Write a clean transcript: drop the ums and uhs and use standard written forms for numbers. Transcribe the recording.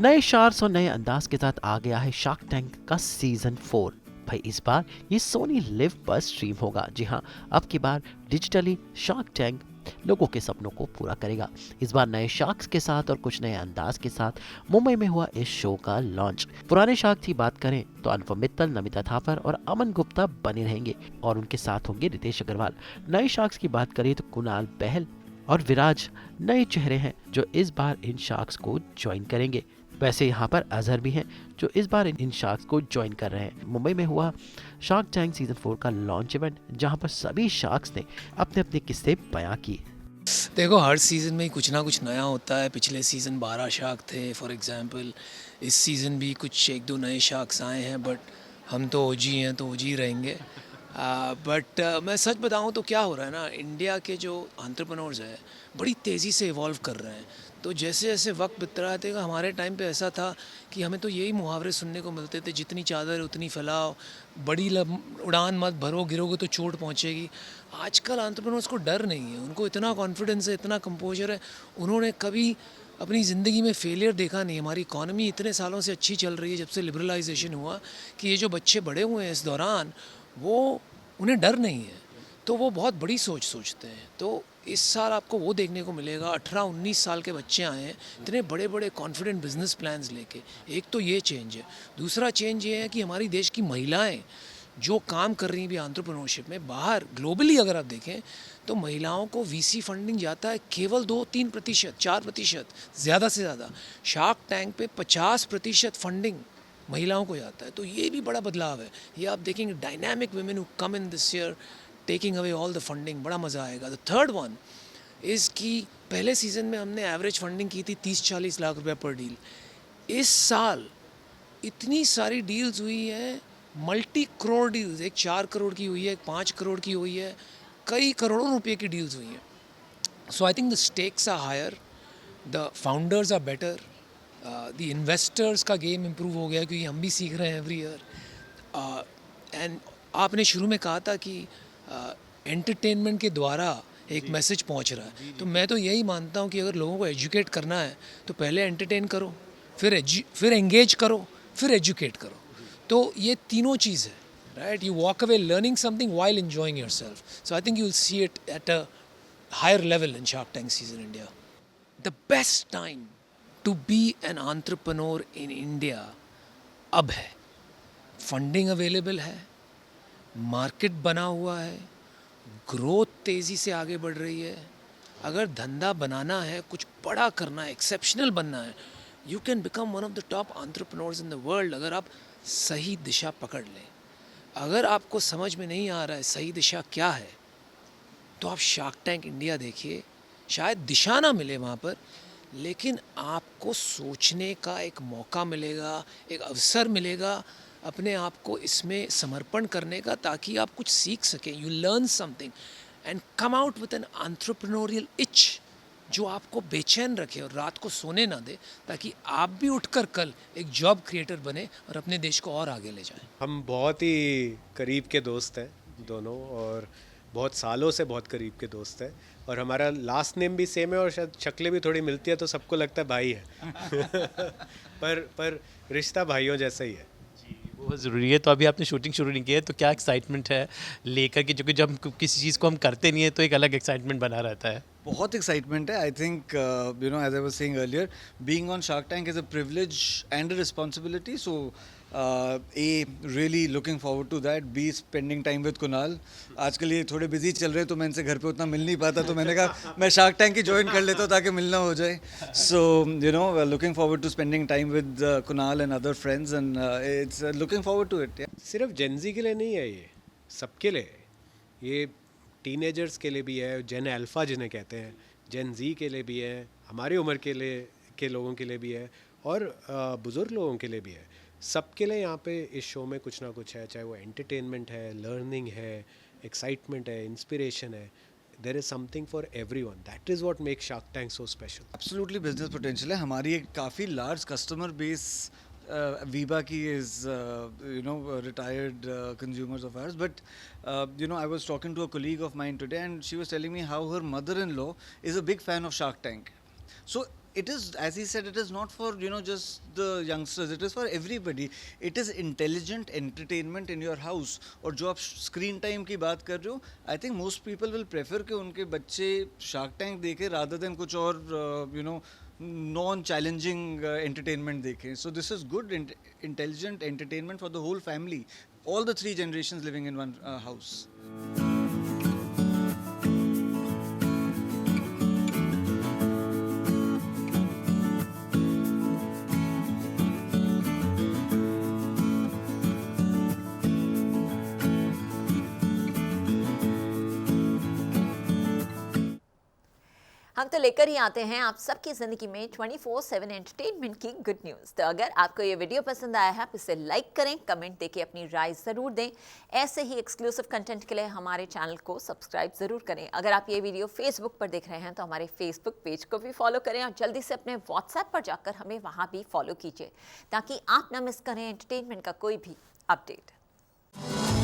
नए शार्स और नए अंदाज के साथ आ गया है शार्क टैंक का सीजन 4। भाई इस बार ये सोनी लिव पर स्ट्रीम होगा। जी हाँ, अब की बार डिजिटली शार्क टैंक लोगों के सपनों को पूरा करेगा। इस बार नए शार्क्स के साथ और कुछ नए अंदाज के साथ मुंबई में हुआ इस शो का लॉन्च। पुराने शार्क की बात करें तो अनुपम मित्तल, नमिता थापर और अमन गुप्ता बने रहेंगे और उनके साथ होंगे रितेश अग्रवाल। नए शार्क्स की बात करें तो कुणाल बहल और विराज नए चेहरे हैं जो इस बार इन शार्क्स को ज्वाइन करेंगे। वैसे यहाँ पर अजहर भी हैं जो इस बार इन शार्क्स को ज्वाइन कर रहे हैं। मुंबई में हुआ शार्क टैंक सीजन 4 का लॉन्च इवेंट जहाँ पर सभी शार्क्स ने अपने अपने किस्से बयां किए। देखो, हर सीज़न में कुछ ना कुछ नया होता है। पिछले सीज़न 12 शार्क थे फॉर एग्जांपल। इस सीज़न भी कुछ एक दो नए शार्क्स आए हैं, बट हम तो ओजी हैं तो ओजी रहेंगे। बट मैं सच बताऊं तो क्या हो रहा है ना, इंडिया के जो एंटरप्रेन्योर्स हैं बड़ी तेज़ी से इवॉल्व कर रहे हैं। तो जैसे जैसे वक्त बीत रहा है, हमारे टाइम पे ऐसा था कि हमें तो यही मुहावरे सुनने को मिलते थे, जितनी चादर उतनी फैलाओ, बड़ी उड़ान मत भरो, गिरोगे तो चोट पहुंचेगी। आजकल एंटरप्रेन्योर्स को डर नहीं है, उनको इतना कॉन्फिडेंस है, इतना कंपोजर है। उन्होंने कभी अपनी ज़िंदगी में फेलियर देखा नहीं। हमारी इकॉनमी इतने सालों से अच्छी चल रही है, जब से लिबरलाइजेशन हुआ, कि ये जो बच्चे बड़े हुए हैं इस दौरान, वो उन्हें डर नहीं है, तो वो बहुत बड़ी सोच सोचते हैं। तो इस साल आपको वो देखने को मिलेगा, 18-19 साल के बच्चे आए हैं इतने बड़े बड़े कॉन्फिडेंट बिजनेस प्लान्स लेके। एक तो ये चेंज है। दूसरा चेंज ये है कि हमारी देश की महिलाएं जो काम कर रही हैं भी एंटरप्रेन्योरशिप में, बाहर ग्लोबली अगर आप देखें तो महिलाओं को वीसी फंडिंग जाता है केवल 2-3%, 4%, ज़्यादा से ज़्यादा। शार्क टैंक पे 50% फंडिंग महिलाओं को जाता है। तो ये भी बड़ा बदलाव है। ये आप देखेंगे, dynamic women who come in this year taking away all the funding, बड़ा मज़ा आएगा। द थर्ड वन इज़ कि पहले सीज़न में हमने एवरेज फंडिंग की थी 30-40 लाख रुपए पर डील। इस साल इतनी सारी डील्स हुई हैं, मल्टी करोड़ डील्स, एक 4 करोड़ की हुई है, एक 5 करोड़ की हुई है, कई करोड़ों रुपए की डील्स हुई हैं। So I think the stakes are higher, the founders are better, the investors का गेम इम्प्रूव हो गया क्योंकि हम भी सीख रहे हैं एवरी ईयर। एंड आपने शुरू में कहा था कि एंटरटेनमेंट के द्वारा एक मैसेज पहुंच रहा है, तो मैं तो यही मानता हूं कि अगर लोगों को एजुकेट करना है तो पहले एंटरटेन करो, फिर एंगेज करो, फिर एजुकेट करो। तो ये तीनों चीज़ है, right? You walk away learning something while enjoying yourself. So I think you will see it at a higher level in shark tank season India. The best time to be an entrepreneur in India अब है। Funding available है, market बना हुआ है, growth तेज़ी से आगे बढ़ रही है। अगर धंधा बनाना है, कुछ बड़ा करना है, एक्सेप्शनल बनना है, you can become one of the top entrepreneurs in the world, अगर आप सही दिशा पकड़ लें। अगर आपको समझ में नहीं आ रहा है सही दिशा क्या है, तो आप शार्क टैंक इंडिया देखिए। शायद दिशा ना मिले वहाँ पर, लेकिन आपको सोचने का एक मौका मिलेगा, एक अवसर मिलेगा अपने आप को इसमें समर्पण करने का, ताकि आप कुछ सीख सकें। You learn something and come out with an entrepreneurial itch जो आपको बेचैन रखे और रात को सोने ना दे, ताकि आप भी उठकर कल एक जॉब क्रिएटर बने और अपने देश को और आगे ले जाएं। हम बहुत ही करीब के दोस्त हैं दोनों, और बहुत सालों से बहुत करीब के दोस्त हैं, और हमारा लास्ट नेम भी सेम है और शायद शक्लें भी थोड़ी मिलती है, तो सबको लगता है भाई है। पर रिश्ता भाइयों जैसा ही है। बहुत ज़रूरी है। तो अभी आपने शूटिंग शुरू नहीं की है, तो क्या एक्साइटमेंट है लेकर के, जो कि जब हम किसी चीज़ को हम करते नहीं है तो एक अलग एक्साइटमेंट बना रहता है। बहुत एक्साइटमेंट है। I think you know, as I was saying earlier, being on shark tank is a privilege and a responsibility. So a really looking forward to that, be spending time with Kunal. आजकल ये थोड़े busy चल रहे हैं तो मैं इनसे घर पे उतना मिल नहीं पाता, तो मैंने कहा मैं शार्क टैंक ही ज्वाइन कर लेता हूँ ताकि मिलना हो जाए। So you know, looking forward to spending time with Kunal and other friends, and it's looking forward to it. सिर्फ जेनजी के लिए नहीं है, ये सबके लिए है। ये टीनेजर्स के लिए भी है, जेन अल्फ़ा जिन्हें कहते हैं, जेन जी के लिए भी है, हमारी उम्र के लिए के लोगों के लिए भी है, और बुज़ुर्ग लोगों के लिए भी है। सबके लिए यहाँ पे इस शो में कुछ ना कुछ है, चाहे वो एंटरटेनमेंट है, लर्निंग है, एक्साइटमेंट है, इंस्पिरेशन है। There is something for everyone. That is what make shark tank so special. Absolutely business potential है। हमारी एक काफ़ी लार्ज कस्टमर बेस वीबा की is you know retired consumers of ours, but you know, I was talking to a colleague of mine today and she was telling me how her mother-in-law is a big fan of Shark Tank. So it is, as he said, it is not for, you know, just the youngsters, it is for everybody. It is intelligent entertainment in your house. और जो आप screen time की बात कर रहे हो, I think most people will prefer कि उनके बच्चे Shark Tank देखें rather than कुछ और you know, non-challenging entertainment देखें. So this is good intelligent entertainment for the whole family, all the 3 generations living in one house. हम तो लेकर ही आते हैं आप सबकी ज़िंदगी में 24/7 एंटरटेनमेंट की गुड न्यूज़। तो अगर आपको ये वीडियो पसंद आया है आप इसे लाइक करें, कमेंट देके अपनी राय ज़रूर दें। ऐसे ही एक्सक्लूसिव कंटेंट के लिए हमारे चैनल को सब्सक्राइब ज़रूर करें। अगर आप ये वीडियो फेसबुक पर देख रहे हैं तो हमारे फेसबुक पेज को भी फॉलो करें और जल्दी से अपने व्हाट्सएप पर जाकर हमें वहाँ भी फॉलो कीजिए ताकि आप ना मिस करें एंटरटेनमेंट का कोई भी अपडेट।